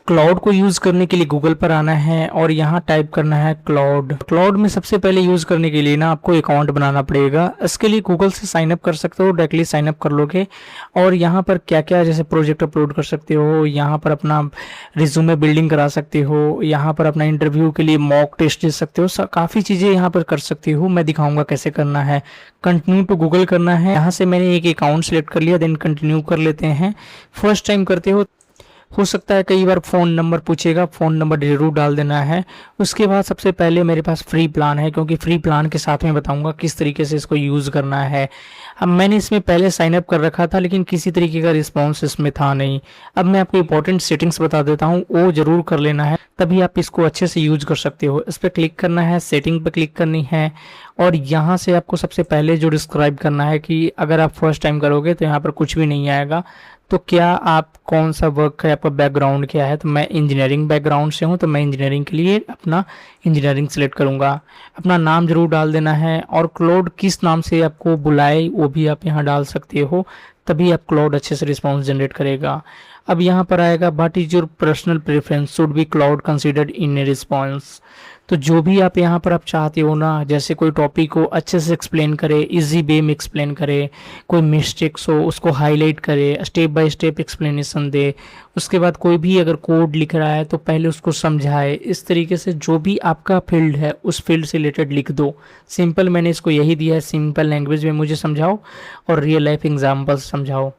Cloud को use करने के लिए गूगल पर आना है और यहाँ टाइप करना है क्लाउड। क्लाउड में सबसे पहले यूज करने के लिए ना आपको अकाउंट बनाना पड़ेगा। इसके लिए गूगल से साइन अप कर सकते हो, डायरेक्टली साइन अप कर लोगे और यहाँ पर क्या क्या जैसे प्रोजेक्ट अपलोड कर सकते हो, यहाँ पर अपना रिज्यूमे बिल्डिंग करा सकते हो, यहाँ पर अपना इंटरव्यू के लिए मॉक टेस्ट दे सकते हो, काफी चीजें यहाँ पर कर सकते हो। मैं दिखाऊंगा कैसे करना है। कंटिन्यू टू गूगल करना है। यहाँ से मैंने एक अकाउंट सेलेक्ट कर लिया, देन कंटिन्यू कर लेते हैं। फर्स्ट टाइम करते हो सकता है कई बार फ़ोन नंबर पूछेगा, फ़ोन नंबर जरूर डाल देना है। उसके बाद सबसे पहले मेरे पास फ्री प्लान है, क्योंकि फ्री प्लान के साथ में बताऊंगा किस तरीके से इसको यूज़ करना है। अब मैंने इसमें पहले साइन अप कर रखा था, लेकिन किसी तरीके का रिस्पॉन्स इसमें था नहीं। अब मैं आपको इंपॉर्टेंट सेटिंग्स बता देता हूँ, वो जरूर कर लेना है, तभी आप इसको अच्छे से यूज कर सकते हो। इस पर क्लिक करना है, सेटिंग पर क्लिक करनी है और यहाँ से आपको सबसे पहले जो डिस्क्राइब करना है कि अगर आप फर्स्ट टाइम करोगे तो यहाँ पर कुछ भी नहीं आएगा। तो क्या आप कौन सा वर्क है, आपका बैकग्राउंड क्या है। तो मैं इंजीनियरिंग बैकग्राउंड से हूँ, तो मैं इंजीनियरिंग के लिए अपना इंजीनियरिंग सेलेक्ट करूँगा। अपना नाम जरूर डाल देना है और क्लाउड किस नाम से आपको बुलाए वो भी आप यहाँ डाल सकते हो, तभी आप क्लाउड अच्छे से रिस्पॉन्स जनरेट करेगा। अब यहाँ पर आएगा what is your personal preference should be cloud considered in a response. तो जो भी आप यहाँ पर आप चाहते हो ना, जैसे कोई टॉपिक को अच्छे से एक्सप्लेन करे, इजी वे में एक्सप्लेन करे, कोई मिस्टेक्स हो उसको हाईलाइट करे, स्टेप बाय स्टेप एक्सप्लेनेशन दे। उसके बाद कोई भी अगर कोड लिख रहा है तो पहले उसको समझाए। इस तरीके से जो भी आपका फील्ड है उस फील्ड से रिलेटेड लिख दो। सिंपल मैंने इसको यही दिया है, सिंपल लैंग्वेज में मुझे समझाओ और रियल लाइफ एग्जाम्पल समझाओ।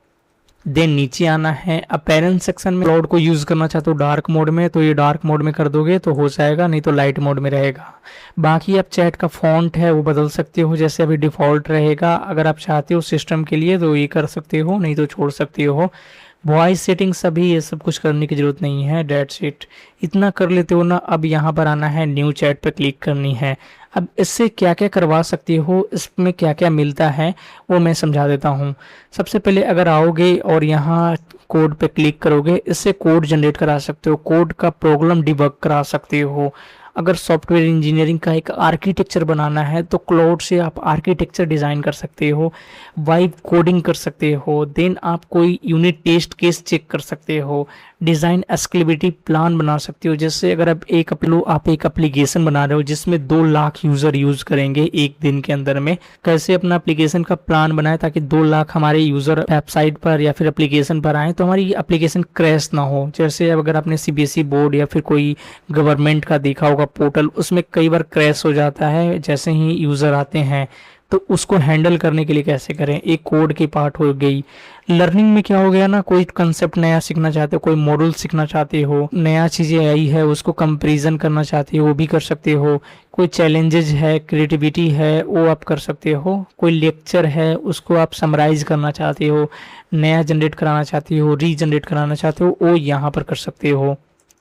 देन नीचे आना है। अपीयरेंस सेक्शन में क्लाउड को यूज करना चाहते हो डार्क मोड में, तो ये डार्क मोड में कर दोगे तो हो जाएगा, नहीं तो लाइट मोड में रहेगा। बाकी आप चैट का फॉन्ट है वो बदल सकते हो, जैसे अभी डिफॉल्ट रहेगा। अगर आप चाहते हो सिस्टम के लिए तो ये कर सकते हो, नहीं तो छोड़ सकते हो। वॉइस सेटिंग सभी ये सब कुछ करने की जरूरत नहीं है, डेट्स इट। इतना कर लेते हो ना। अब यहाँ पर आना है, न्यू चैट पे क्लिक करनी है। अब इससे क्या क्या करवा सकते हो, इसमें क्या क्या मिलता है वो मैं समझा देता हूँ। सबसे पहले अगर आओगे और यहाँ कोड पे क्लिक करोगे, इससे कोड जनरेट करा सकते हो, कोड का प्रॉब्लम डिबग करा सकते हो। अगर सॉफ्टवेयर इंजीनियरिंग का एक आर्किटेक्चर बनाना है तो क्लाउड से आप आर्किटेक्चर डिज़ाइन कर सकते हो, वाइब कोडिंग कर सकते हो। देन आप कोई यूनिट टेस्ट केस चेक कर सकते हो, डिज़ाइन स्केलेबिलिटी प्लान बना सकते हो। जैसे अगर आप एक एप्लीकेशन बना रहे हो जिसमें 2 लाख यूज़र यूज़ करेंगे एक दिन के अंदर में, कैसे अपना एप्लीकेशन का प्लान बनाए ताकि 2 लाख हमारे यूज़र वेबसाइट पर या फिर एप्लीकेशन पर आए तो हमारी एप्लीकेशन क्रैश ना हो। जैसे अगर आपने सीबीएसई बोर्ड या फिर कोई गवर्नमेंट का देखा होगा पोर्टल, उसमें कई बार क्रैश हो जाता है जैसे ही यूज़र आते हैं, तो उसको हैंडल करने के लिए कैसे करें, एक कोड की पार्ट हो गई। लर्निंग में क्या हो गया ना, कोई कंसेप्ट नया सीखना चाहते हो, कोई मॉडल सीखना चाहते हो, नया चीज़ें आई है उसको कंपैरिजन करना चाहते हो वो भी कर सकते हो। कोई चैलेंजेस है, क्रिएटिविटी है वो आप कर सकते हो। कोई लेक्चर है उसको आप समराइज करना चाहते हो, नया जनरेट कराना चाहते हो, रीजनरेट कराना चाहते हो, वो यहाँ पर कर सकते हो।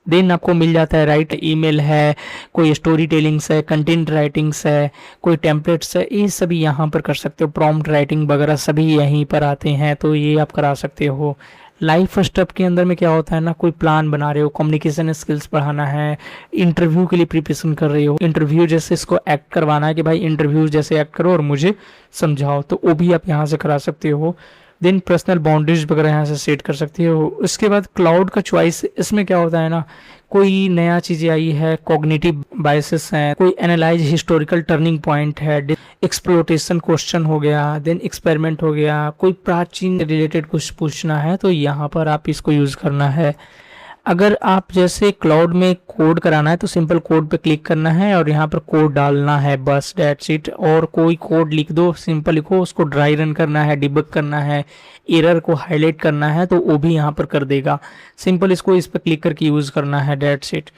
देन आपको मिल जाता है राइट ईमेल है, कोई स्टोरी टेलिंग्स है, कंटेंट राइटिंग्स है, कोई टेम्पलेट्स है, ये सभी यहाँ पर कर सकते हो। प्रॉम्प्ट राइटिंग वगैरह सभी यहीं पर आते हैं, तो ये आप करा सकते हो। लाइफ स्टेप के अंदर में क्या होता है ना, कोई प्लान बना रहे हो, कम्युनिकेशन स्किल्स बढ़ाना है, इंटरव्यू के लिए प्रिपरेशन कर रहे हो, इंटरव्यू जैसे इसको एक्ट करवाना है कि भाई इंटरव्यू जैसे एक्ट करो और मुझे समझाओ, तो वो भी आप यहाँ से करा सकते हो। देन पर्सनल बाउंड्रीज वगैरह यहाँ से सेट कर सकती हो। उसके बाद क्लाउड का चॉइस, इसमें क्या होता है ना, कोई नया चीज़ें आई है, कॉग्निटिव बायसेस हैं, कोई एनालाइज हिस्टोरिकल टर्निंग पॉइंट है, एक्सप्लोटेशन क्वेश्चन हो गया, देन एक्सपेरिमेंट हो गया, कोई प्राचीन रिलेटेड कुछ पूछना है तो यहाँ पर आप इसको यूज़ करना है। अगर आप जैसे क्लाउड में कोड कराना है तो सिंपल कोड पे क्लिक करना है और यहाँ पर कोड डालना है, बस डेट्स इट। और कोई कोड लिख दो, सिंपल लिखो, उसको ड्राई रन करना है, डिबग करना है, एरर को हाईलाइट करना है तो वो भी यहाँ पर कर देगा। सिंपल इसको इस पर क्लिक करके यूज़ करना है, डेट्स इट।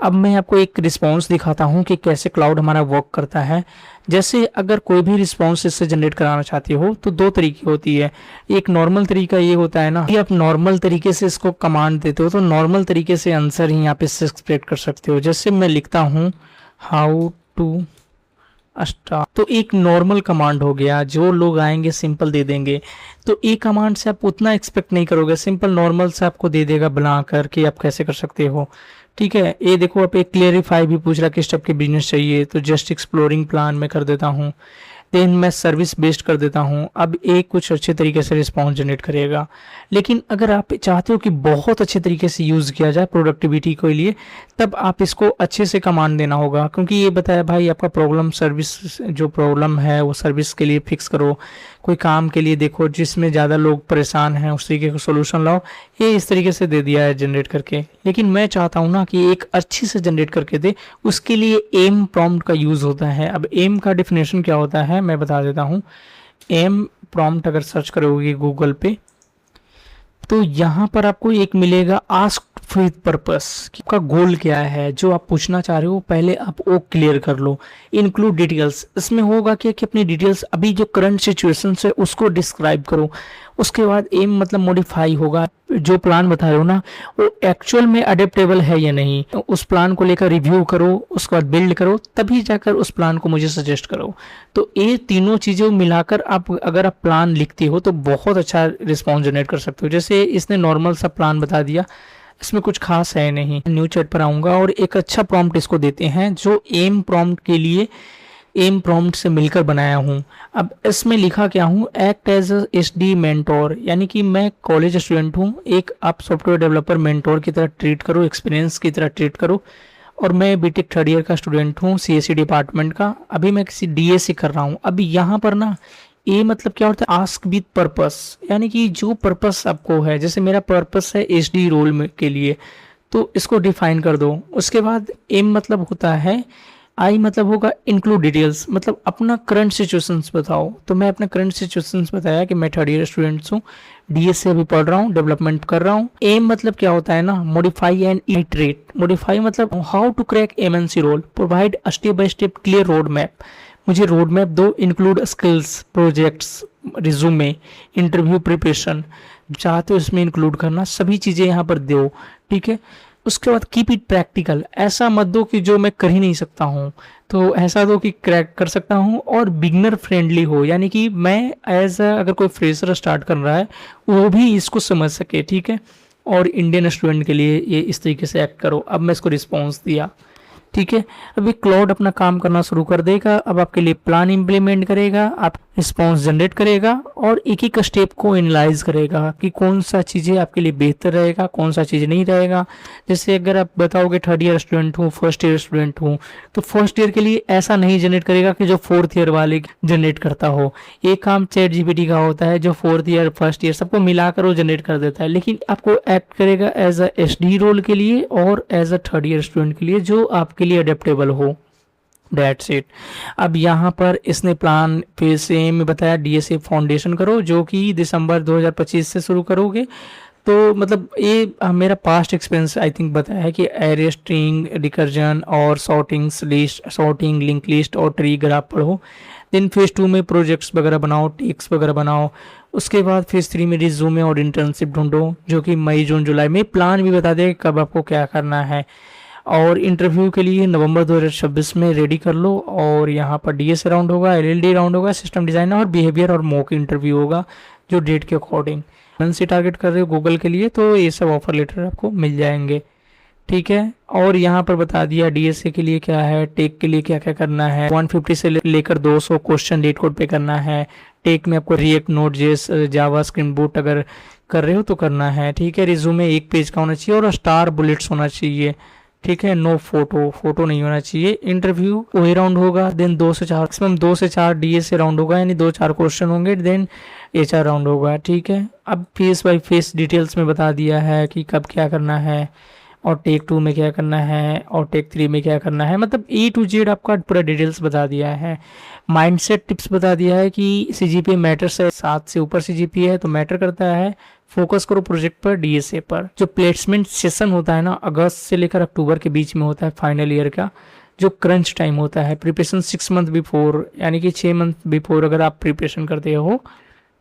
अब मैं आपको एक रिस्पॉन्स दिखाता हूँ कि कैसे क्लाउड हमारा वर्क करता है। जैसे अगर कोई भी रिस्पॉन्स इससे जनरेट कराना चाहते हो तो 2 तरीके होती है। एक नॉर्मल तरीका ये होता है ना कि आप नॉर्मल तरीके से इसको कमांड देते हो तो नॉर्मल तरीके से आंसर ही आप इससे एक्सपेक्ट कर सकते हो। जैसे मैं लिखता हूँ हाउ टू स्टार्ट, तो एक नॉर्मल कमांड हो गया, जो लोग आएंगे सिंपल दे देंगे। तो एक कमांड से आप उतना एक्सपेक्ट नहीं करोगे, सिंपल नॉर्मल से आपको दे देगा बना करके आप कैसे कर सकते हो। ठीक है, ये देखो आप एक क्लेरिफाई भी पूछ रहा किस टाइप के बिजनेस चाहिए, तो जस्ट एक्सप्लोरिंग प्लान में कर देता हूँ। देन मैं सर्विस बेस्ड कर देता हूँ। अब एक कुछ अच्छे तरीके से रिस्पॉन्स जनरेट करेगा। लेकिन अगर आप चाहते हो कि बहुत अच्छे तरीके से यूज़ किया जाए प्रोडक्टिविटी के लिए, तब आप इसको अच्छे से कमांड देना होगा, क्योंकि ये बताया भाई आपका प्रॉब्लम सर्विस जो प्रॉब्लम है वो सर्विस के लिए फिक्स करो, कोई काम के लिए देखो जिसमें ज़्यादा लोग परेशान हैं उस तरीके का सोल्यूशन लाओ। ये इस तरीके से दे दिया है जनरेट करके। लेकिन मैं चाहता हूँ ना कि एक अच्छी से जनरेट करके दे, उसके लिए एम प्रॉम्प्ट का यूज़ होता है। अब एम का डिफिनेशन क्या होता है मैं बता देता हूँ। एम प्रॉम्प्ट अगर सर्च करोगे गूगल पे तो यहाँ पर आपको एक मिलेगा आस्क विद पर्पस। आपका गोल क्या है, जो आप पूछना चाह रहे हो पहले आप वो क्लियर कर लो। इंक्लूड डिटेल्स, इसमें होगा क्या कि अपनी डिटेल्स अभी जो करंट सिचुएशन है उसको डिस्क्राइब करो। उसके बाद एम मतलब मॉडिफाई होगा, जो प्लान बता रहे हो ना वो एक्चुअल में अडेप्टेबल है या नहीं, तो उस प्लान को लेकर रिव्यू करो, उसके बाद बिल्ड करो, तभी जाकर उस प्लान को मुझे सजेस्ट करो। तो ये तीनों चीज़ें मिलाकर आप अगर आप प्लान लिखते हो तो बहुत अच्छा रिस्पॉन्स जनरेट कर सकते हो। जैसे इसने नॉर्मल सा प्लान बता दिया, इसमें कुछ खास है नहीं। न्यू चैट पर आऊँगा और एक अच्छा प्रॉम्प्ट इसको देते हैं जो एम प्रॉम्प्ट के लिए एम प्रॉम्प्ट से मिलकर बनाया हूँ। अब इसमें लिखा क्या हूँ, act as as the mentor, यानी कि मैं कॉलेज स्टूडेंट हूँ, एक आप सॉफ्टवेयर डेवलपर मेंटोर की तरह ट्रीट करो, एक्सपीरियंस की तरह ट्रीट करो। और मैं बीटेक थर्ड ईयर का स्टूडेंट हूँ सीएससी डिपार्टमेंट का, अभी मैं किसी डीएससी कर रहा हूँ। अभी यहाँ पर ना ये मतलब क्या होता है, आस्क विद पर्पस, यानी कि जो पर्पस आपको है, जैसे मेरा पर्पस है एचडी रोल में के लिए, तो इसको डिफाइन कर दो। उसके बाद एम मतलब होता है, आई मतलब होगा इंक्लूड डिटेल्स, मतलब अपना करंट सिचुएशंस बताओ। तो मैं अपना करंट सिचुएशंस बताया कि मैं थर्ड ईयर स्टूडेंट्स हूँ, डीएस से अभी पढ़ रहा हूँ, डेवलपमेंट कर रहा हूँ। एम मतलब क्या होता है ना, मॉडिफाई एंड इटरेट। मॉडिफाई मतलब how to crack MNC role, provide step by step clear road map. मुझे रोड मैप दो, include skills, projects, resume, interview preparation, चाहते हो इसमें इंक्लूड करना, सभी चीज़ें यहाँ पर दो, ठीक है। उसके बाद कीप इट प्रैक्टिकल, ऐसा मत दो कि जो मैं कर ही नहीं सकता हूँ, तो ऐसा दो कि क्रैक कर सकता हूँ। और बिगनर फ्रेंडली हो, यानी कि मैं एज अगर कोई फ्रेशर स्टार्ट कर रहा है वो भी इसको समझ सके, ठीक है। और इंडियन स्टूडेंट के लिए ये इस तरीके से एक्ट करो। अब मैं इसको रिस्पॉन्स दिया, ठीक है। अभी क्लाउड अपना काम करना शुरू कर देगा, अब आपके लिए प्लान इंप्लीमेंट करेगा, आप रिस्पॉन्स जनरेट करेगा और एक एक स्टेप को एनालाइज करेगा कि कौन सा चीज़ें आपके लिए बेहतर रहेगा, कौन सा चीज़ नहीं रहेगा। जैसे अगर आप बताओगे थर्ड ईयर स्टूडेंट हूँ, फर्स्ट ईयर स्टूडेंट हूँ, तो फर्स्ट ईयर के लिए ऐसा नहीं जनरेट करेगा कि जो फोर्थ ईयर वाले जनरेट करता हो। ये काम चैट जीपीटी का होता है, जो फोर्थ ईयर फर्स्ट ईयर सबको मिलाकर वो जनरेट कर देता है, लेकिन आपको एक्ट करेगा एज अ एसडी रोल के लिए और as a third year student के लिए, जो आपके लिए अडेप्टेबल हो। That's it। अब यहाँ पर इसने प्लान फिर से में बताया, डीएसए फाउंडेशन करो, जो कि दिसंबर 2025 से शुरू करोगे। तो मतलब ये मेरा पास्ट एक्सपीरियंस आई थिंक बताया है कि एरे, स्ट्रिंग, रिकर्जन और sortings list, sorting, link list और ट्री ग्राफ पढ़ो। देन फेज 2 में प्रोजेक्ट्स वगैरह बनाओ, टेक्स वगैरह बनाओ। उसके बाद फेज 3 में रिज्यूमे और इंटर्नशिप ढूंढो, जो कि मई जून जुलाई में। प्लान भी बता दे कब आपको क्या करना है। और इंटरव्यू के लिए नवंबर 2026 में रेडी कर लो। और यहाँ पर डीएस राउंड होगा, एलएलडी राउंड होगा, सिस्टम डिज़ाइन और बिहेवियर और मॉक इंटरव्यू होगा, जो डेट के अकॉर्डिंग। से टारगेट कर रहे हो गूगल के लिए तो ये सब ऑफर लेटर आपको मिल जाएंगे, ठीक है। और यहाँ पर बता दिया डीएसए के लिए क्या है, टेक के लिए क्या क्या करना है। 150 से लेकर 200 क्वेश्चन डेट कोड पे करना है। टेक में आपको रिएक्ट, नोड जेस, जावा, स्क्रीन बूट अगर कर रहे हो तो करना है, ठीक है। रिज्यूमे 1 पेज का होना चाहिए और स्टार बुलेट्स होना चाहिए, ठीक है। नो फोटो नहीं होना चाहिए। इंटरव्यू वही राउंड होगा, देन 2 से 4 मैक्सिमम 2 से 4 डीएसए राउंड होगा, यानी 2-4 क्वेश्चन होंगे, देन एचआर राउंड होगा, ठीक है। अब फेस बाय फेस डिटेल्स में बता दिया है कि कब क्या करना है और टेक 2 में क्या करना है और टेक 3 में क्या करना है, मतलब ए टू जेड आपका पूरा डिटेल्स बता दिया है। माइंडसेट टिप्स बता दिया है कि सीजीपीए मैटर्स है, 7 से ऊपर सीजीपीए है तो मैटर करता है। फोकस करो प्रोजेक्ट पर, डीएसए पर। जो प्लेसमेंट सेशन होता है ना, अगस्त से लेकर अक्टूबर के बीच में होता है फाइनल ईयर का, जो क्रंच टाइम होता है। प्रिपरेशन 6 मंथ बिफोर, यानी कि 6 मंथ बिफोर अगर आप प्रिपरेशन करते हो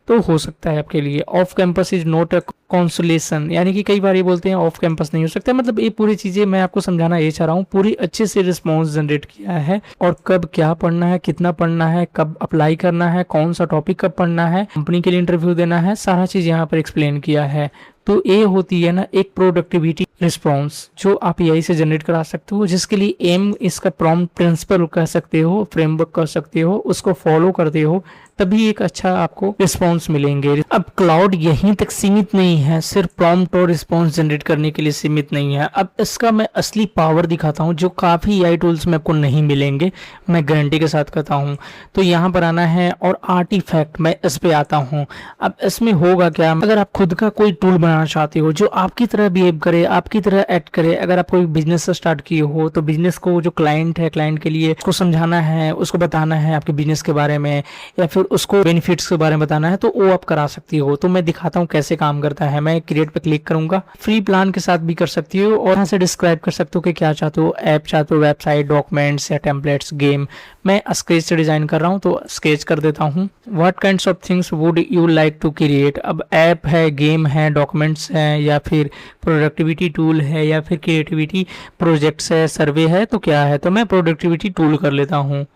तो हो सकता है आपके लिए। Off campus is not a consolation, यानी कि कई बार ये बोलते हैं ऑफ कैंपस नहीं हो सकता, मतलब ये पूरी चीज़ें मैं आपको समझाना ये चाह रहा हूँ। पूरी अच्छे से रिस्पॉन्स जनरेट किया है और कब क्या पढ़ना है, कितना पढ़ना है, कब अप्लाई करना है, कौन सा टॉपिक कब पढ़ना है, कंपनी के लिए इंटरव्यू देना है, सारा चीज़ यहाँ पर एक्सप्लेन किया है। तो ये होती है ना एक प्रोडक्टिविटी रिस्पॉन्स जो आप एआई से जनरेट करा सकते हो, जिसके लिए एम इसका प्रॉम्प्ट प्रिंसिपल कह सकते हो, फ्रेमवर्क कर सकते हो, उसको फॉलो करते हो तभी एक अच्छा आपको रिस्पॉन्स मिलेंगे। अब क्लाउड यहीं तक सीमित नहीं है, सिर्फ प्रॉम्प्ट और रिस्पॉन्स जनरेट करने के लिए सीमित नहीं है। अब इसका मैं असली पावर दिखाता हूँ जो काफ़ी एआई टूल्स में आपको नहीं मिलेंगे, मैं गारंटी के साथ कहता हूँ। तो यहाँ पर आना है और आर्टिफैक्ट मैं इस पे आता हूँ। अब इसमें होगा क्या, अगर आप खुद का कोई टूल बनाना चाहते हो जो आपकी तरह बिहेव करे, आपकी तरह एक्ट करे, अगर आप कोई बिजनेस स्टार्ट किए हो तो बिजनेस को जो क्लाइंट है, क्लाइंट के लिए उसको समझाना है, उसको बताना है आपके बिजनेस के बारे में, या फिर उसको बेनिफिट्स के बारे में बताना है, तो वो आप करा सकती हो। तो मैं दिखाता हूँ कैसे काम करता है। मैं क्रिएट पे क्लिक करूंगा, फ्री प्लान के साथ भी कर सकती हो और यहाँ से डिस्क्राइब कर सकते हो कि क्या चाहते हो, ऐप चाहते हो, वेबसाइट, डॉक्यूमेंट्स या टेम्पलेट्स, गेम। मैं स्केच से डिजाइन कर रहा हूँ तो स्केच कर देता हूँ। What kinds of things would you like to create. अब ऐप है, गेम है, डॉक्यूमेंट्स है, या फिर प्रोडक्टिविटी टूल है, या फिर क्रिएटिविटी प्रोजेक्ट्स है, सर्वे है, तो क्या है। तो मैं प्रोडक्टिविटी टूल कर लेता हूँ।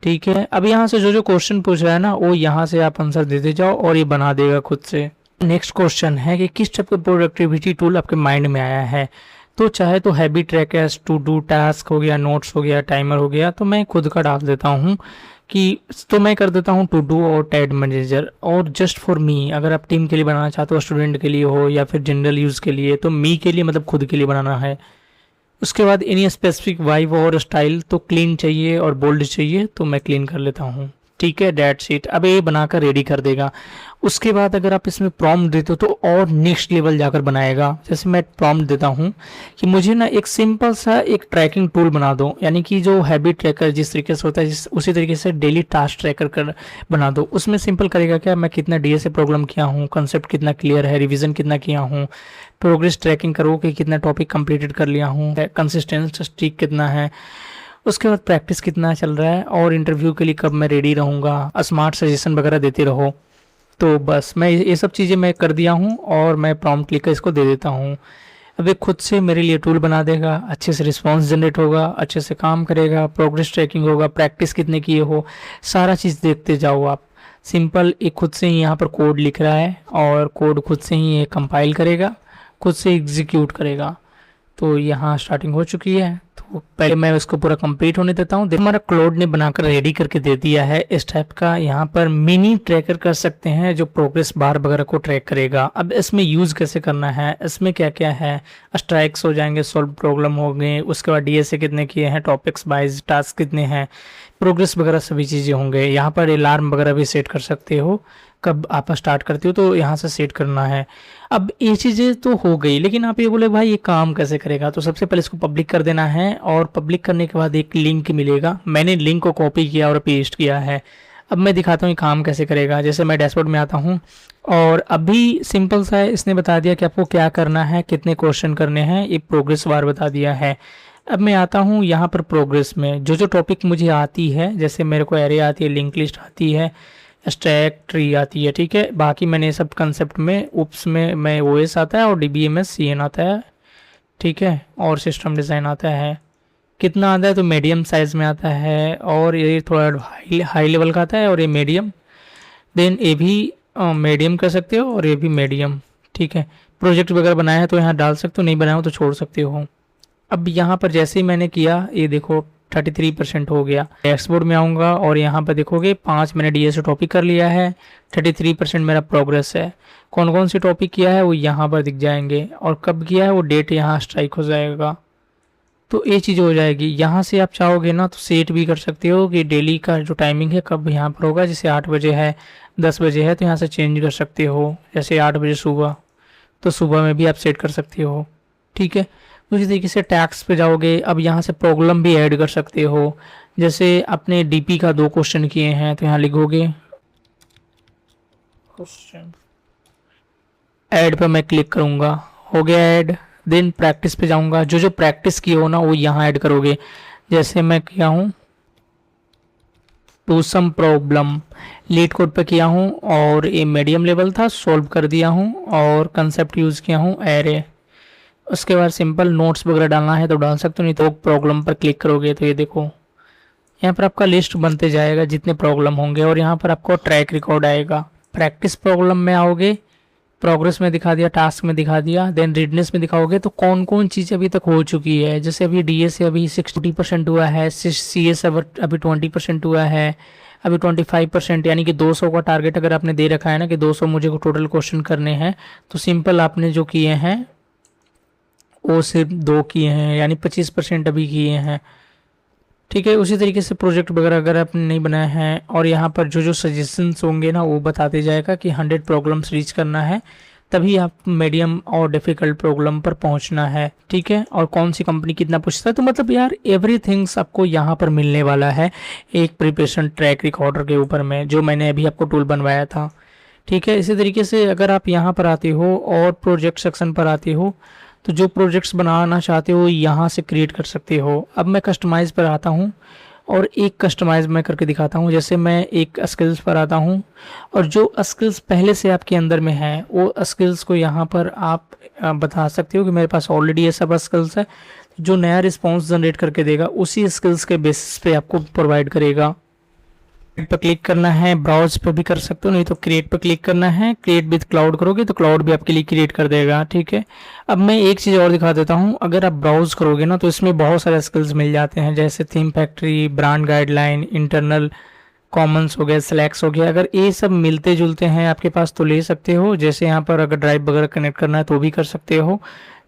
ठीक है, अब यहाँ से जो जो क्वेश्चन पूछ रहा है ना वो यहाँ से आप आंसर देते जाओ और ये बना देगा खुद से। नेक्स्ट क्वेश्चन है कि किस टाइप का प्रोडक्टिविटी टूल आपके माइंड में आया है। तो चाहे तो habit trackers, to do, task हो गया, नोट्स हो गया, टाइमर हो गया, तो मैं खुद का डाल देता हूँ कि तो मैं कर देता हूँ टू डू और टैग मैनेजर। और जस्ट फॉर मी, अगर आप टीम के लिए बनाना चाहते हो, स्टूडेंट के लिए हो या फिर जनरल यूज़ के लिए, तो मी के लिए मतलब खुद के लिए बनाना है। उसके बाद एनी स्पेसिफिक वाइब और स्टाइल, तो क्लीन चाहिए और बोल्ड चाहिए तो मैं क्लीन कर लेता हूँ। ठीक है, डेट्स इट। अब ये बनाकर रेडी कर देगा। उसके बाद अगर आप इसमें प्रॉम्प्ट देते हो तो और नेक्स्ट लेवल जाकर बनाएगा। जैसे मैं प्रॉम्प्ट देता हूँ कि मुझे ना एक सिंपल सा एक ट्रैकिंग टूल बना दो, यानी कि जो हैबिट ट्रैकर जिस तरीके से होता है उसी तरीके से डेली टास्क ट्रैकर कर बना दो। उसमें सिंपल करेगा क्या, मैं कितना डीएसए प्रॉब्लम किया हूँ, कंसेप्ट कितना क्लियर है, रिविजन कितना किया हूँ, प्रोग्रेस ट्रैकिंग करो कि कितना टॉपिक कंप्लीटेड कर लिया हूँ, कंसिस्टेंस स्ट्रीक कितना है, उसके बाद प्रैक्टिस कितना चल रहा है, और इंटरव्यू के लिए कब मैं रेडी रहूँगा, स्मार्ट सजेशन वगैरह देते रहो। तो बस मैं ये सब चीज़ें मैं कर दिया हूँ और मैं प्रॉम्प्ट लिख कर इसको दे देता हूँ। अब ये खुद से मेरे लिए टूल बना देगा, अच्छे से रिस्पांस जनरेट होगा, अच्छे से काम करेगा, प्रोग्रेस ट्रैकिंग होगा, प्रैक्टिस कितने किए हो, सारा चीज़ देखते जाओ आप। सिंपल एक खुद से ही यहाँ पर कोड लिख रहा है और कोड खुद से ही ये कंपाइल करेगा, खुद से एग्जीक्यूट करेगा। तो यहाँ स्टार्टिंग हो चुकी है, तो पहले मैं उसको पूरा कंप्लीट होने देता हूँ। हमारा क्लाउड ने बनाकर रेडी करके दे दिया है इस टाइप का। यहाँ पर मिनी ट्रैकर कर सकते हैं जो प्रोग्रेस बार वगैरह को ट्रैक करेगा। अब इसमें यूज कैसे करना है, इसमें क्या क्या है, स्ट्राइक्स हो जाएंगे, सॉल्व प्रॉब्लम हो गए, उसके बाद डीएसए कितने किए हैं, टॉपिक्स वाइज टास्क कितने हैं, प्रोग्रेस वगैरह सभी चीज़ें होंगे। यहाँ पर अलार्म वगैरह भी सेट कर सकते हो, कब आप स्टार्ट करते हो तो यहाँ से सेट करना है। अब ये चीज़ें तो हो गई, लेकिन आप ये बोले भाई ये काम कैसे करेगा, तो सबसे पहले इसको पब्लिक कर देना है और पब्लिक करने के बाद एक लिंक मिलेगा। मैंने लिंक को कॉपी किया और पेस्ट किया है। अब मैं दिखाता हूँ ये काम कैसे करेगा। जैसे मैं डैशबोर्ड में आता हूँ और अभी सिंपल सा है, इसने बता दिया कि आपको क्या करना है, कितने क्वेश्चन करने हैं, ये प्रोग्रेस बार बता दिया है। अब मैं आता हूँ यहाँ पर प्रोग्रेस में जो जो टॉपिक मुझे आती है, जैसे मेरे को एरे आती है, लिंक लिस्ट आती है, स्टैक ट्री आती है, ठीक है। बाकी मैंने सब कंसेप्ट में उप्स में मैं ओएस आता है और डीबीएमएस सीएन आता है, ठीक है, और सिस्टम डिज़ाइन आता है। कितना आता है तो मीडियम साइज़ में आता है, और ये थोड़ा हाई लेवल का आता है, और ये मीडियम, देन ये भी मीडियम कर सकते हो और ये भी मीडियम, ठीक है। प्रोजेक्ट वगैरह बनाया है तो यहाँ डाल सकते हो, नहीं बनाया हो तो छोड़ सकते हो। अब यहाँ पर जैसे ही मैंने किया ये देखो 33% हो गया। डैशबोर्ड में आऊँगा और यहाँ पर देखोगे 5 मैंने डीएसए टॉपिक कर लिया है, 33% मेरा प्रोग्रेस है। कौन कौन सी टॉपिक किया है वो यहाँ पर दिख जाएंगे, और कब किया है वो डेट यहाँ स्ट्राइक हो जाएगा। तो ये चीज़ हो जाएगी। यहाँ से आप चाहोगे ना तो सेट भी कर सकते हो कि डेली का जो टाइमिंग है कब यहाँ पर होगा। जैसे 8 बजे है, 10 बजे है, तो यहाँ से चेंज कर सकते हो। जैसे 8 बजे सुबह, तो सुबह में भी आप सेट कर सकते हो, ठीक है। उसी तरीके से टैक्स पे जाओगे, अब यहाँ से प्रॉब्लम भी ऐड कर सकते हो। जैसे अपने डीपी का 2 क्वेश्चन किए हैं तो यहाँ लिखोगे क्वेश्चन, ऐड पे मैं क्लिक करूँगा, हो गया ऐड। देन प्रैक्टिस पे जाऊँगा, जो जो प्रैक्टिस किए हो ना वो यहाँ ऐड करोगे। जैसे मैं किया हूँ two sum problem, LeetCode पे किया हूँ और ये मीडियम लेवल था, सॉल्व कर दिया हूँ, और कंसेप्ट यूज़ किया हूँ एरे। उसके बाद सिंपल नोट्स वगैरह डालना है तो डाल सकते हो, नहीं तो प्रॉब्लम पर क्लिक करोगे तो ये देखो यहाँ पर आपका लिस्ट बनते जाएगा जितने प्रॉब्लम होंगे, और यहाँ पर आपको ट्रैक रिकॉर्ड आएगा। प्रैक्टिस प्रॉब्लम में आओगे प्रोग्रेस में दिखा दिया, टास्क में दिखा दिया, देन रीडनेस में दिखाओगे तो कौन कौन चीज़ अभी तक हो चुकी है। जैसे अभी डी से अभी 60% हुआ है, सी एस अभी 20% हुआ है, अभी 25%, यानी कि 200 का टारगेट अगर आपने दे रखा है ना कि 200 मुझे को टोटल क्वेश्चन करने हैं, तो सिंपल आपने जो किए हैं वो सिर्फ 2 किए हैं, यानी 25% अभी किए हैं। ठीक है, उसी तरीके से प्रोजेक्ट वगैरह अगर आपने नहीं बनाया है, और यहाँ पर जो जो सजेशंस होंगे ना वो बताते जाएगा कि 100 प्रॉब्लम्स रीच करना है, तभी आप मीडियम और डिफ़िकल्ट प्रॉब्लम पर पहुँचना है। ठीक है, और कौन सी कंपनी कितना पूछता है, तो मतलब यार एवरीथिंग्स आपको यहाँ पर मिलने वाला है एक प्रिपरेशन ट्रैक रिकॉर्डर के ऊपर में, जो मैंने अभी आपको टूल बनवाया था। ठीक है, इसी तरीके से अगर आप यहाँ पर आते हो और प्रोजेक्ट सेक्शन पर आते हो, तो जो प्रोजेक्ट्स बनाना चाहते हो यहाँ से क्रिएट कर सकते हो। अब मैं कस्टमाइज़ पर आता हूँ और एक कस्टमाइज़ मैं करके दिखाता हूँ। जैसे मैं एक स्किल्स पर आता हूँ, और जो स्किल्स पहले से आपके अंदर में है वो स्किल्स को यहाँ पर आप बता सकते हो कि मेरे पास ऑलरेडी ये सब स्किल्स है। जो नया रिस्पॉन्स जनरेट करके देगा उसी स्किल्स के बेसिस पे आपको प्रोवाइड करेगा। क्रिएट पर क्लिक करना है, ब्राउज पे भी कर सकते हो, नहीं तो क्रिएट पर क्लिक करना है। क्रिएट विद क्लाउड करोगे तो क्लाउड भी आपके लिए क्रिएट कर देगा। ठीक है, अब मैं एक चीज़ और दिखा देता हूँ। अगर आप ब्राउज करोगे ना तो इसमें बहुत सारे स्किल्स मिल जाते हैं, जैसे theme factory, brand guideline, internal Commons हो गया, सिलेक्ट्स हो गया। अगर ये सब मिलते जुलते हैं आपके पास तो ले सकते हो। जैसे यहाँ पर अगर ड्राइव वगैरह कनेक्ट करना है तो भी कर सकते हो,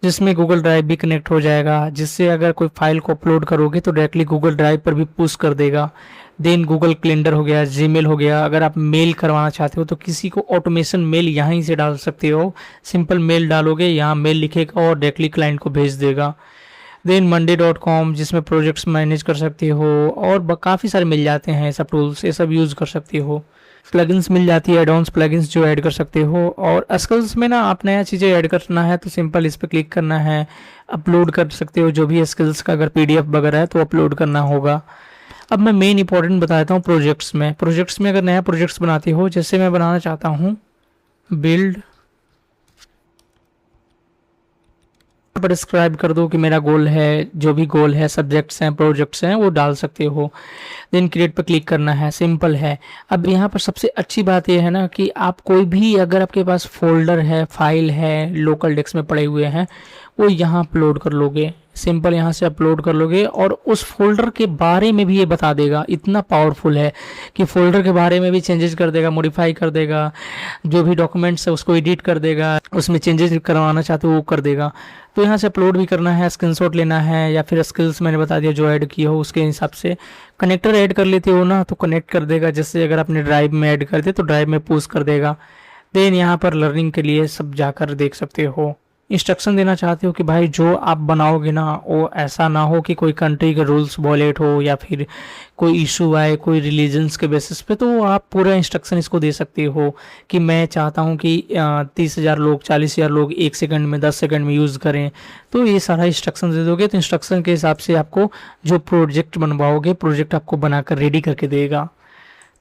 जिसमें गूगल ड्राइव भी कनेक्ट हो जाएगा, जिससे अगर कोई फाइल को अपलोड करोगे तो डायरेक्टली गूगल ड्राइव पर भी पुश कर देगा। देन गूगल कैलेंडर हो गया, जीमेल हो गया। अगर आप मेल करवाना चाहते हो तो किसी को ऑटोमेशन मेल यहीं से डाल सकते हो। सिंपल मेल डालोगे, यहाँ मेल लिखेगा और डायरेक्टली क्लाइंट को भेज देगा। देन monday.com, जिसमें प्रोजेक्ट्स मैनेज कर सकते हो, और काफ़ी सारे मिल जाते हैं सब टूल्स, ये सब यूज़ कर सकते हो। प्लगइन्स मिल जाती है, एडवांस प्लगइन्स जो ऐड कर सकते हो। और स्किल्स में ना आप नया चीज़ें ऐड करना है तो सिंपल इस पर क्लिक करना है, अपलोड कर सकते हो जो भी स्किल्स का। अगर PDF वगैरह है तो अपलोड करना होगा। अब मैं मेन इंपॉर्टेंट बता देता हूँ प्रोजेक्ट्स में अगर नया प्रोजेक्ट्स बनाते हो, जैसे मैं बनाना चाहता हूँ बिल्ड पर डिस्क्राइब कर दो कि मेरा गोल है, जो भी गोल है, सब्जेक्ट्स हैं, प्रोजेक्ट्स हैं, वो डाल सकते हो। देन क्रिएट पर क्लिक करना है, सिंपल है। अब यहाँ पर सबसे अच्छी बात यह है ना कि आप कोई भी अगर आपके पास फोल्डर है, फाइल है, लोकल डेस्क में पड़े हुए हैं, वो यहाँ अपलोड कर लोगे। सिंपल यहाँ से अपलोड कर लोगे और उस फोल्डर के बारे में भी ये बता देगा। इतना पावरफुल है कि फोल्डर के बारे में भी चेंजेस कर देगा, मॉडिफाई कर देगा, जो भी डॉक्यूमेंट्स है उसको एडिट कर देगा, उसमें चेंजेस करवाना चाहते हो वो कर देगा। तो यहाँ से अपलोड भी करना है, स्क्रीनशॉट लेना है, या फिर स्किल्स मैंने बता दिया जो ऐड किए हो उसके हिसाब से। कनेक्टर ऐड कर लेते हो ना तो कनेक्ट कर देगा, जैसे अगर आपने ड्राइव में ऐड कर दे तो ड्राइव में पुश कर देगा। देन यहाँ पर लर्निंग के लिए सब जाकर देख सकते हो। इंस्ट्रक्शन देना चाहते हो कि भाई जो आप बनाओगे ना वो ऐसा ना हो कि कोई कंट्री के रूल्स वॉलेट हो या फिर कोई इशू आए कोई रिलीजन्स के बेसिस पे, तो आप पूरा इंस्ट्रक्शन इसको दे सकते हो कि मैं चाहता हूँ कि 30,000 लोग, 40,000 लोग 1 सेकंड में, 10 सेकंड में यूज़ करें। तो ये सारा इंस्ट्रक्शन दे दोगे तो इंस्ट्रक्शन के हिसाब से आपको जो प्रोजेक्ट बनवाओगे, प्रोजेक्ट आपको बनाकर रेडी करके देगा।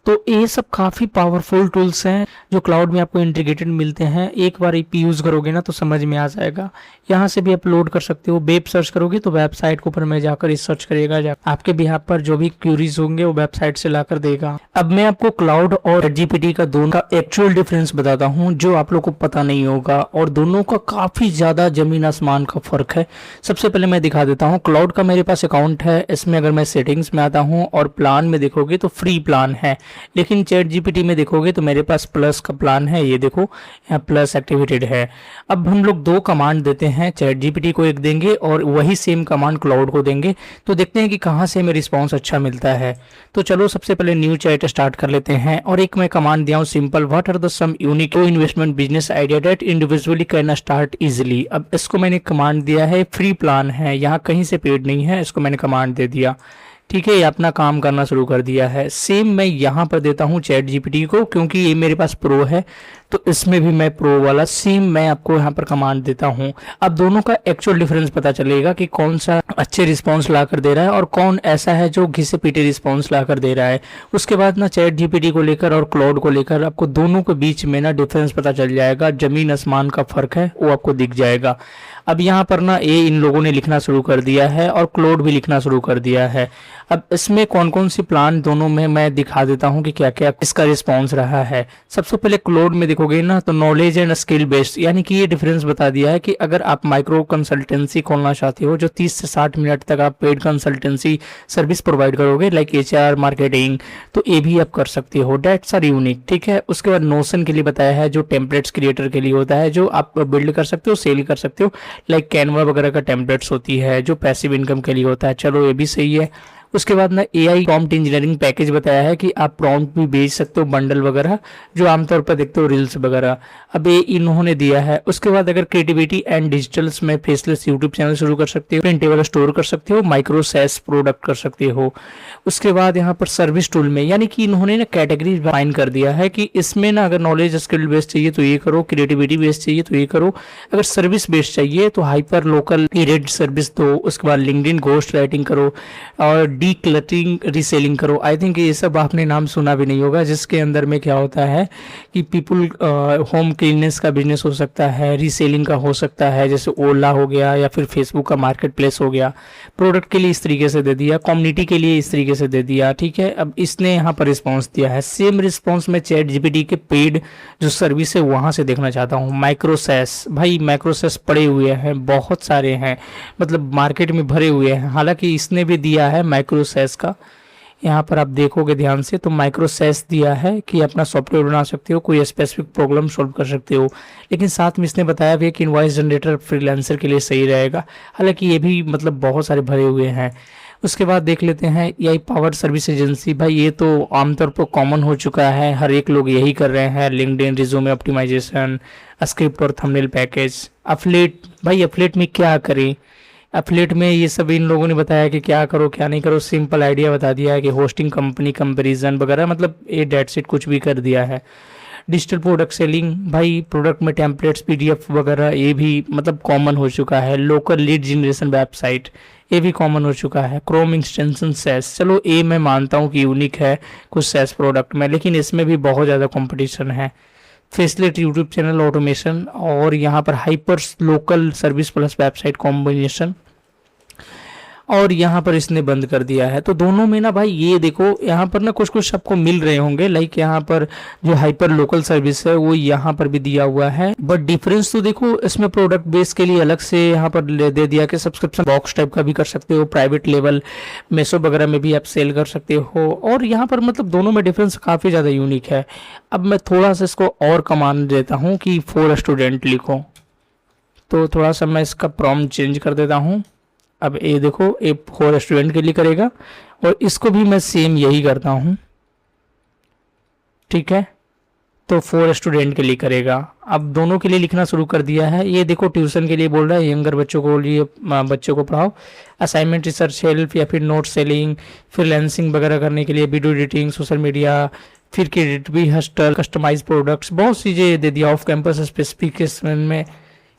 तो ये सब काफ़ी पावरफुल टूल्स हैं जो क्लाउड में आपको इंटीग्रेटेड मिलते हैं। एक बार EP यूज़ करोगे ना तो समझ में आ जाएगा। यहाँ से भी अपलोड कर सकते हो। वेब सर्च करोगे तो वेबसाइट के ऊपर में जाकर सर्च करेगा, आपके बिहाफ पर जो भी क्यूरीज होंगे वो वेबसाइट से लाकर देगा। अब मैं आपको क्लाउड और GPT का दोनों का एक्चुअल डिफरेंस बताता हूँ जो आप लोग को पता नहीं होगा, और दोनों का काफ़ी ज़्यादा जमीन आसमान का फ़र्क है। सबसे पहले मैं दिखा देता हूँ। क्लाउड का मेरे पास अकाउंट है, इसमें अगर मैं सेटिंग्स में आता हूँ और प्लान में देखोगे तो फ्री प्लान है, लेकिन चैट GPT में देखोगे तो मेरे पास प्लस का प्लान है। ये देखो यहाँ प्लस एक्टिवेटेड है। अब हम लोग 2 कमांड देते हैं, चैट GPT को एक देंगे और वही सेम कमांड क्लाउड को देंगे, तो देखते हैं कि कहाँ से हमें रिस्पॉन्स अच्छा मिलता है। तो चलो सबसे पहले न्यू चैट स्टार्ट कर लेते हैं, और एक मैं कमांड दिया हूँ simple, what are the some unique investment business idea that individually can start easily. अब इसको मैंने कमांड दिया है, फ्री प्लान है, यहाँ कहीं से पेड नहीं है, इसको मैंने कमांड दे दिया। ठीक है, ये अपना काम करना शुरू कर दिया है। सेम मैं यहाँ पर देता हूँ चैट GPT को, क्योंकि ये मेरे पास प्रो है तो इसमें भी मैं प्रो वाला सेम मैं आपको यहाँ पर कमांड देता हूँ। अब दोनों का एक्चुअल डिफरेंस पता चलेगा कि कौन सा अच्छे रिस्पांस ला कर दे रहा है और कौन ऐसा है जो घिसे पीटे रिस्पांस ला कर दे रहा है। उसके बाद ना चैट GPT को लेकर और क्लाउड को लेकर आपको दोनों के बीच में ना डिफरेंस पता चल जाएगा, जमीन आसमान का फर्क है वो आपको दिख जाएगा। अब यहाँ पर ना ए इन लोगों ने लिखना शुरू कर दिया है और क्लोड भी लिखना शुरू कर दिया है। अब इसमें कौन कौन सी प्लान दोनों में मैं दिखा देता हूँ कि क्या क्या इसका रिस्पॉन्स रहा है। सबसे पहले क्लोड में देखोगे ना तो नॉलेज एंड स्किल बेस्ड, यानी कि ये डिफरेंस बता दिया है कि अगर आप माइक्रो कंसल्टेंसी खोलना चाहते हो जो 30 से 60 मिनट तक आप पेड कंसल्टेंसी सर्विस प्रोवाइड करोगे लाइक एचआर मार्केटिंग, तो ये भी आप कर सकते हो। डेट्स आर यूनिक, ठीक है। उसके बाद नोशन के लिए बताया है जो टेम्पलेट्स क्रिएटर के लिए होता है, जो आप बिल्ड कर सकते हो, सेल कर सकते हो, लाइक कैनवा वगैरह का टेम्पलेट्स होती है जो पैसिव इनकम के लिए होता है। चलो ये भी सही है। उसके बाद ना एआई प्रॉम्प्ट इंजीनियरिंग पैकेज बताया है कि आप प्रॉम्प्ट भी भेज सकते हो, बंडल वगैरह जो आमतौर पर देखते हो रील्स वगैरह, अब ये इन्होंने दिया है। उसके बाद अगर क्रिएटिविटी एंड डिजिटल्स में फेसलेस यूट्यूब चैनल शुरू कर सकते हो, प्रिंटेबल स्टोर कर सकते हो, माइक्रो सैस प्रोडक्ट कर सकते हो। उसके बाद यहाँ पर सर्विस टूल में यानी कि इन्होंने ना कैटेगरी डिफाइन कर दिया है कि इसमें ना अगर नॉलेज स्किल बेस्ड चाहिए तो ये करो, क्रिएटिविटी बेस्ड चाहिए तो ये करो, अगर सर्विस बेस्ड चाहिए तो हाइपर लोकल रेड सर्विस दो। उसके बाद लिंक्डइन घोस्ट राइटिंग करो और डी क्लटरिंग रीसेलिंग करो। आई थिंक ये सब आपने नाम सुना भी नहीं होगा, जिसके अंदर में क्या होता है कि पीपल होम क्लीननेस का बिजनेस हो सकता है, रीसेलिंग का हो सकता है, जैसे ओला हो गया या फिर फेसबुक का मार्केट प्लेस हो गया। प्रोडक्ट के लिए इस तरीके से दे दिया, कम्युनिटी के लिए इस तरीके से दे दिया, ठीक है। अब इसने यहाँ पर रिस्पॉन्स दिया है। सेम रिस्पॉन्स में चैट जीपीटी के पेड जो सर्विस है वहां से देखना चाहता हूँ। माइक्रोसेस, भाई माइक्रोसेस पड़े हुए हैं, बहुत सारे हैं, मतलब मार्केट में भरे हुए हैं। हालांकि इसने भी दिया है माइक्रोसेस का, यहाँ पर आप देखोगे ध्यान से तो माइक्रोसेस दिया है कि अपना सॉफ्टवेयर बना सकते हो, कोई स्पेसिफिक प्रॉब्लम सॉल्व कर सकते हो। लेकिन साथ में इसने बताया भी है कि इनवॉइस जनरेटर फ्रीलांसर के लिए सही रहेगा। हालांकि ये भी मतलब बहुत सारे भरे हुए हैं। उसके बाद देख लेते हैं एआई पावर सर्विस एजेंसी। भाई ये तो आमतौर पर कॉमन हो चुका है, हर एक लोग यही कर रहे हैं। लिंक्डइन रिज्यूमे ऑप्टिमाइजेशन, स्क्रिप्ट और थंबनेल पैकेज। अफलेट, भाई अफलेट में क्या करें? एफिलिएट में ये सब इन लोगों ने बताया कि क्या करो क्या नहीं करो, सिंपल आइडिया बता दिया है कि होस्टिंग कंपनी कंपैरिजन वगैरह, मतलब ये डेट शीट कुछ भी कर दिया है। डिजिटल प्रोडक्ट सेलिंग, भाई प्रोडक्ट में टेम्पलेट्स पीडीएफ वगैरह ये भी मतलब कॉमन हो चुका है। लोकल लीड जनरेशन वेबसाइट ये भी कॉमन हो चुका है। क्रोम एक्सटेंशन सेस, चलो ये मैं मानता हूँ कि यूनिक है कुछ सेस प्रोडक्ट में, लेकिन इसमें भी बहुत ज़्यादा कंपटीशन है। फेसलेट यूट्यूब चैनल ऑटोमेशन और यहाँ पर hyper local service plus website combination, और यहाँ पर इसने बंद कर दिया है। तो दोनों में ना भाई ये देखो यहाँ पर ना कुछ कुछ आपको मिल रहे होंगे, लाइक यहाँ पर जो हाइपर लोकल सर्विस है वो यहाँ पर भी दिया हुआ है। बट डिफरेंस तो देखो, इसमें प्रोडक्ट बेस के लिए अलग से यहाँ पर दे दिया कि सब्सक्रिप्शन बॉक्स टाइप का भी कर सकते हो, प्राइवेट लेवल मेसो वगैरह में भी आप सेल कर सकते हो। और यहाँ पर मतलब दोनों में डिफरेंस काफ़ी ज़्यादा यूनिक है। अब मैं थोड़ा सा इसको और कमांड देता हूँ कि फॉर स्टूडेंट लिखो, तो थोड़ा सा मैं इसका प्रॉम्प्ट चेंज कर देता हूँ। अब ये देखो ये फॉर स्टूडेंट के लिए करेगा और इसको भी मैं सेम यही करता हूँ, ठीक है। तो फॉर स्टूडेंट के लिए करेगा। अब दोनों के लिए लिखना शुरू कर दिया है। ये देखो ट्यूशन के लिए बोल रहा है, यंगर बच्चों को लिए बच्चों को पढ़ाओ, असाइनमेंट रिसर्च हेल्प या फिर नोट सेलिंग, फ्रीलांसिंग वगैरह करने के लिए, वीडियो एडिटिंग, सोशल मीडिया, फिर क्रेडिट भी हस्टल, कस्टमाइज प्रोडक्ट्स, बहुत चीज़ें दे दिया। ऑफ कैंपस स्पेसिफिकेशन में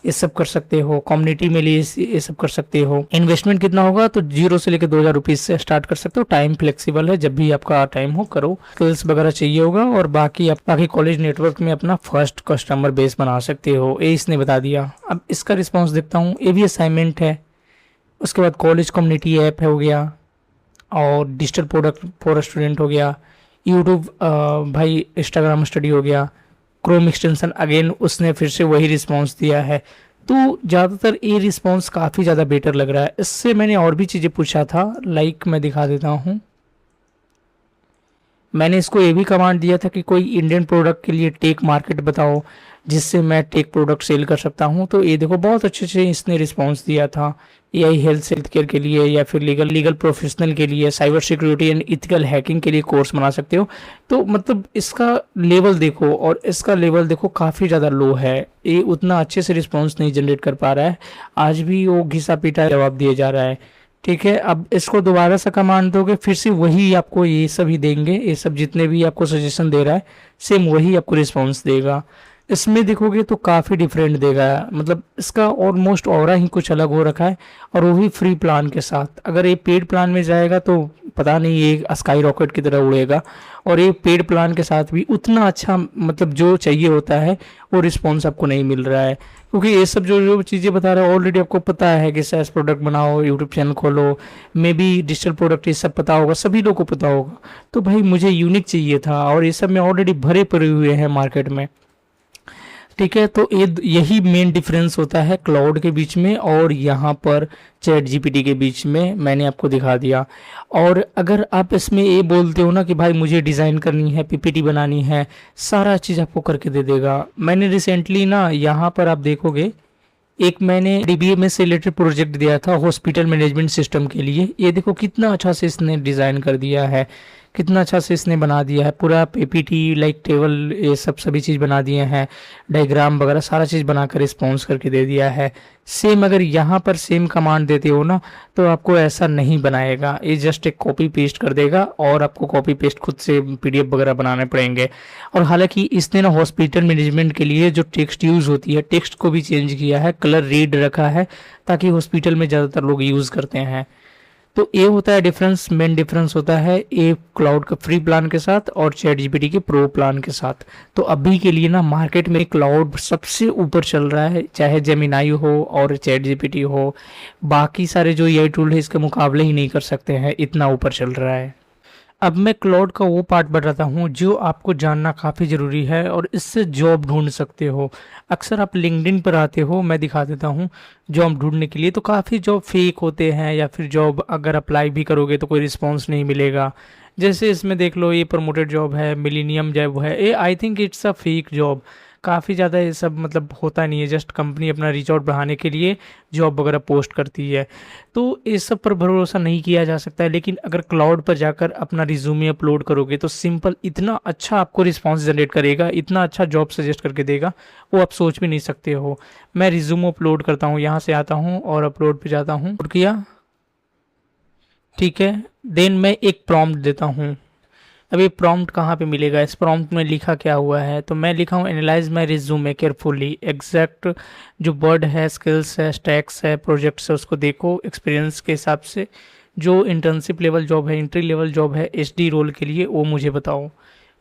ये सब कर सकते हो, कम्युनिटी में लिए ये सब कर सकते हो। इन्वेस्टमेंट कितना होगा तो 0 से लेकर 2000 रुपीज से स्टार्ट कर सकते हो। टाइम फ्लेक्सिबल है, जब भी आपका टाइम हो करो। स्किल्स वगैरह चाहिए होगा और बाकी कॉलेज नेटवर्क में अपना फर्स्ट कस्टमर बेस बना सकते हो, ये इसने बता दिया। अब इसका रिस्पॉन्स देखता हूँ, ये भी असाइनमेंट है। उसके बाद कॉलेज कम्युनिटी ऐप हो गया और डिजिटल प्रोडक्ट फॉर स्टूडेंट हो गया, यूट्यूब भाई इंस्टाग्राम स्टडी हो गया, क्रोम एक्सटेंशन अगेन उसने फिर से वही रिस्पांस दिया है। तो ज़्यादातर ये रिस्पांस काफ़ी ज़्यादा बेटर लग रहा है। इससे मैंने और भी चीज़ें पूछा था, लाइक मैं दिखा देता हूँ। मैंने इसको ये भी कमांड दिया था कि कोई इंडियन प्रोडक्ट के लिए टेक मार्केट बताओ जिससे मैं टेक प्रोडक्ट सेल कर सकता हूँ। तो ये देखो बहुत अच्छे से इसने रिस्पांस दिया था। एआई हेल्थ केयर के लिए या फिर लीगल प्रोफेशनल के लिए, cyber security and ethical hacking के लिए कोर्स बना सकते हो। तो मतलब इसका लेवल देखो और इसका लेवल देखो काफ़ी ज़्यादा लो है। ये उतना अच्छे से रिस्पांस नहीं जनरेट कर पा रहा है, आज भी वो घिसा पीटा जवाब दिया जा रहा है, ठीक है। अब इसको दोबारा से कमांड दोगे फिर से वही आपको ये सभी देंगे, ये सब जितने भी आपको सजेशन दे रहा है सेम वही आपको रिस्पांस देगा। इसमें देखोगे तो काफ़ी डिफरेंट देगा, मतलब इसका ऑलमोस्ट ऑरा ही कुछ अलग हो रखा है और वो भी फ्री प्लान के साथ। अगर ये पेड प्लान में जाएगा तो पता नहीं ये स्काई रॉकेट की तरह उड़ेगा। और ये पेड प्लान के साथ भी उतना अच्छा मतलब जो चाहिए होता है वो रिस्पॉन्स आपको नहीं मिल रहा है, क्योंकि ये सब जो जो चीज़ें बता रहा है ऑलरेडी आपको पता है कि सैस प्रोडक्ट बनाओ, यूट्यूब चैनल खोलो, मे बी डिजिटल प्रोडक्ट, ये सब पता होगा, सभी लोगों को पता होगा। तो भाई मुझे यूनिक चाहिए था और ये सब में ऑलरेडी भरे पड़े हुए हैं मार्केट में। ठीक है, तो ये यही मेन डिफरेंस होता है क्लाउड के बीच में और यहाँ पर चैट जीपीटी के बीच में, मैंने आपको दिखा दिया। और अगर आप इसमें ये बोलते हो ना कि भाई मुझे डिज़ाइन करनी है, पीपीटी बनानी है, सारा चीज़ आपको करके दे देगा। मैंने रिसेंटली ना यहाँ पर आप देखोगे, एक मैंने डीबीएमएस से रिलेटेड प्रोजेक्ट दिया था हॉस्पिटल मैनेजमेंट सिस्टम के लिए। ये देखो कितना अच्छा से इसने डिज़ाइन कर दिया है, कितना अच्छा से इसने बना दिया है, पूरा पीपीटी लाइक टेबल ये सब सभी चीज़ बना दिए हैं, डायग्राम वगैरह सारा चीज़ बनाकर रिस्पॉन्स करके दे दिया है। सेम अगर यहाँ पर सेम कमांड देते हो ना तो आपको ऐसा नहीं बनाएगा, ये जस्ट एक कॉपी पेस्ट कर देगा और आपको कॉपी पेस्ट खुद से पीडीएफ वगैरह बनाने पड़ेंगे। और हालांकि इसने ना हॉस्पिटल मैनेजमेंट के लिए जो टेक्स्ट यूज़ होती है, टेक्स्ट को भी चेंज किया है, कलर रीड रखा है ताकि हॉस्पिटल में ज़्यादातर लोग यूज़ करते हैं। तो ये होता है डिफरेंस, मेन डिफरेंस होता है ये क्लाउड का फ्री प्लान के साथ और चैट जीपीटी के प्रो प्लान के साथ। तो अभी के लिए ना मार्केट में क्लाउड सबसे ऊपर चल रहा है, चाहे जेमिनाई हो और चैट जीपीटी हो, बाकी सारे जो एआई टूल है इसके मुकाबले ही नहीं कर सकते हैं, इतना ऊपर चल रहा है। अब मैं क्लाउड का वो पार्ट बताता हूँ जो आपको जानना काफ़ी ज़रूरी है और इससे जॉब ढूंढ सकते हो। अक्सर आप लिंक्डइन पर आते हो, मैं दिखा देता हूँ जॉब ढूंढने के लिए, तो काफ़ी जॉब फेक होते हैं या फिर जॉब अगर अप्लाई भी करोगे तो कोई रिस्पॉन्स नहीं मिलेगा। जैसे इसमें देख लो, ये प्रमोटेड जॉब है, मिलीनियम जॉब है, ये I think it's a fake job. काफ़ी ज़्यादा ये सब मतलब होता नहीं है, जस्ट कंपनी अपना रीच आउट बढ़ाने के लिए जॉब वगैरह पोस्ट करती है। तो इस सब पर भरोसा नहीं किया जा सकता है। लेकिन अगर क्लाउड पर जाकर अपना रिज्यूमे अपलोड करोगे तो सिंपल इतना अच्छा आपको रिस्पांस जनरेट करेगा, इतना अच्छा जॉब सजेस्ट करके देगा, वो आप सोच भी नहीं सकते हो। मैं रिज्यूमे अपलोड करता हूँ, यहाँ से आता हूँ और अपलोड पे जाता हूँ, अपलोड किया, ठीक है। देन मैं एक प्रॉम्प्ट देता हूँ। अब ये प्रॉम्प्ट कहाँ पे मिलेगा, इस प्रॉम्प्ट में लिखा क्या हुआ है, तो मैं लिखा हूँ एनालाइज माई रिज्यूमे केयरफुली, एग्जैक्ट जो वर्ड है, स्किल्स है, स्टैक्स है, प्रोजेक्ट्स है, उसको देखो एक्सपीरियंस के हिसाब से। जो इंटर्नशिप लेवल जॉब है, एंट्री लेवल जॉब है एचडी रोल के लिए, वो मुझे बताओ।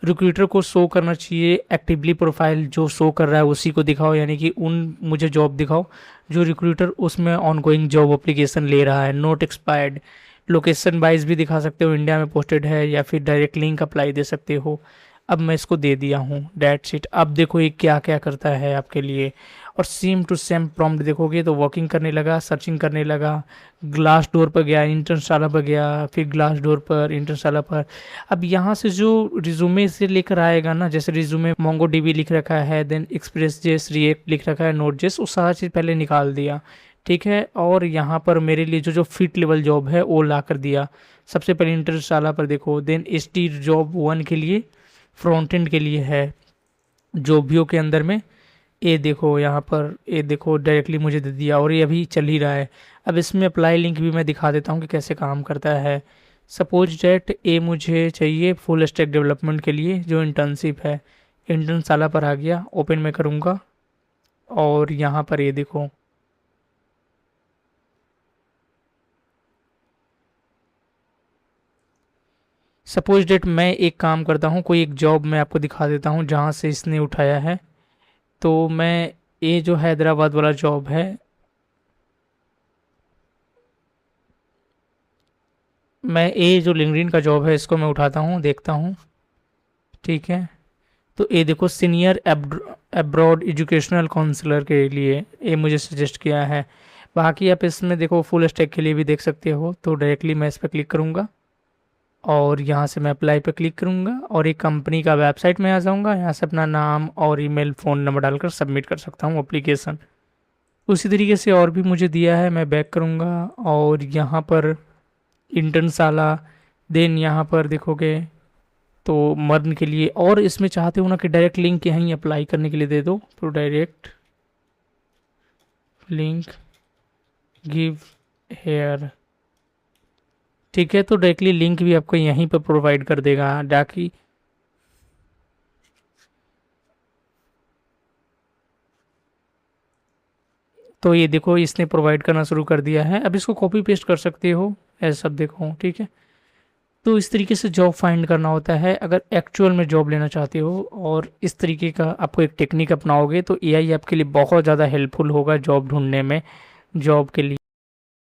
रिक्रूटर को शो करना चाहिए एक्टिवली प्रोफाइल, जो शो कर रहा है उसी को दिखाओ, यानी कि उन मुझे जॉब दिखाओ जो रिक्रूटर उसमें ऑनगोइंग जॉब एप्लीकेशन ले रहा है, नोट एक्सपायर्ड। लोकेशन वाइज भी दिखा सकते हो, इंडिया में पोस्टेड है या फिर डायरेक्ट लिंक अप्लाई दे सकते हो। अब मैं इसको दे दिया हूँ, डेट शीट। अब देखो ये क्या क्या करता है आपके लिए। और सेम टू सेम प्रॉम्प्ट देखोगे तो वर्किंग करने लगा, सर्चिंग करने लगा, ग्लास डोर पर गया, इंटरस्टाला पर गया, फिर ग्लास डोर पर, इंटरस्टाला पर। अब यहाँ से जो रिज्यूमे से लेकर आएगा ना, जैसे रिज्यूमे मोंगो डीबी लिख रखा है, देन एक्सप्रेस जेस, रिएक्ट लिख रखा है, नोट जेस, वो सारा चीज़ पहले निकाल दिया, ठीक है। और यहाँ पर मेरे लिए जो जो फिट लेवल जॉब है वो ला कर दिया। सबसे पहले इंटरस्टाला पर देखो, देन एस टी जॉब 1 के लिए, फ्रंट एंड के लिए है जॉबियो के अंदर में, ये देखो यहाँ पर, ये देखो डायरेक्टली मुझे दे दिया और ये अभी चल ही रहा है। अब इसमें अप्लाई लिंक भी मैं दिखा देता हूँ कि कैसे काम करता है। सपोज डेट ए मुझे चाहिए फुल स्टैक डेवलपमेंट के लिए जो इंटर्नशिप है, इंटर्नशाला पर आ गया, ओपन में करूँगा और यहाँ पर ये देखो, सपोज डेट मैं एक काम करता हूँ, कोई एक जॉब मैं आपको दिखा देता हूँ जहाँ से इसने उठाया है। तो मैं, ये जो हैदराबाद वाला जॉब है, मैं ये जो लिंक्डइन का जॉब है इसको मैं उठाता हूँ, देखता हूँ, ठीक है। तो ये देखो सीनियर एब्रॉड एजुकेशनल काउंसलर के लिए ये मुझे सजेस्ट किया है। बाकी आप इसमें देखो फुल स्टैक के लिए भी देख सकते हो। तो डायरेक्टली मैं इस पर क्लिक करूँगा और यहाँ से मैं अप्लाई पे क्लिक करूँगा और एक कंपनी का वेबसाइट में आ जाऊँगा। यहाँ से अपना नाम और ईमेल फ़ोन नंबर डालकर सबमिट कर सकता हूँ एप्लीकेशन। उसी तरीके से और भी मुझे दिया है, मैं बैक करूँगा और यहाँ पर इंटर्नशाला, देन यहाँ पर देखोगे तो मर्न के लिए। और इसमें चाहते हो ना कि डायरेक्ट लिंक यहीं अप्लाई करने के लिए दे दो, तो डायरेक्ट लिंक गिव हेयर, ठीक है। तो डायरेक्टली लिंक भी आपको यहीं पर प्रोवाइड कर देगा ताकि, तो ये देखो इसने प्रोवाइड करना शुरू कर दिया है। अब इसको कॉपी पेस्ट कर सकते हो, ऐसा सब देखो, ठीक है। तो इस तरीके से जॉब फाइंड करना होता है अगर एक्चुअल में जॉब लेना चाहते हो, और इस तरीके का आपको एक टेक्निक अपनाओगे तो एआई आपके लिए बहुत ज़्यादा हेल्पफुल होगा जॉब ढूंढने में, जॉब के लिए।